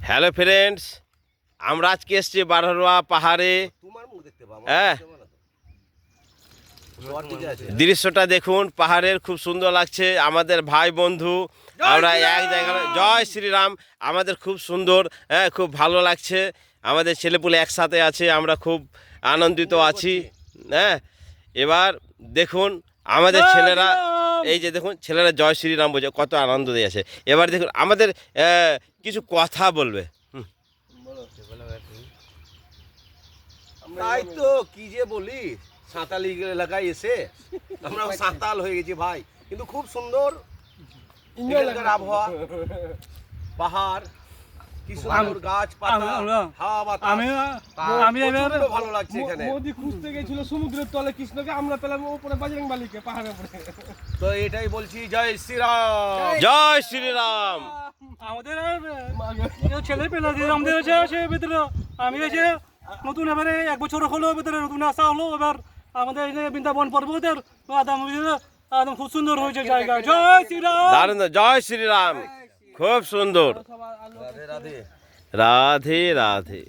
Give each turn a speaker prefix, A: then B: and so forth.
A: Hello friends, আমরা আজকে এসেছি বারহরোয়া পাহাড়ে। হ্যাঁ, দৃশ্যটা দেখুন, পাহাড়ের খুব সুন্দর লাগছে। আমাদের ভাই বন্ধু আমরা এক জায়গায়, জয় শ্রীরাম। আমাদের খুব সুন্দর, হ্যাঁ, খুব ভালো লাগছে। আমাদের ছেলেপুলে একসাথে আছে, আমরা খুব আনন্দিত আছি। হ্যাঁ, এবার দেখুন আমাদের ছেলেরা, এই যে দেখুন ছেলেরা জয় শ্রীরাম বলছে, কত আনন্দ দিয়েছে। এবার দেখুন আমাদের কিছু কথা বলবে।
B: তাই তো কি যে বলি, সাঁতালি এলাকায় এসে আমরা সাঁতাল হয়ে গেছি ভাই। কিন্তু খুব সুন্দর এখানকার আবহাওয়া, পাহাড়, কি সুন্দর গাছপালা, হাওয়া বাতাস।
C: আমি
B: প্রচণ্ড ভালো লাগছে এখানে।
C: মোদি খুঁজতে গেছিল সমুদ্রের তলে কৃষ্ণকে, আমরা পেলাম উপরে বজরং বালিকে পাহাড়ের উপরে।
B: তো এটাই বলছি, জয় শ্রীরাম।
A: জয় শ্রীরাম।
C: আমাদের ছেলে পেলা আমাদের সে ভিতরে আমি এসে নতুন এবারে 1 বছর হলো ভিতরে নতুন আসা হলো। এবার আমাদের এই যে বৃন্দাবন পর্বতের একদম খুব সুন্দর হয়েছে জায়গা। জয় শ্রীরাম।
A: দারুণ, জয় শ্রীরাম, খুব সুন্দর।
B: রাধে রাধে।
A: রাধে রাধে।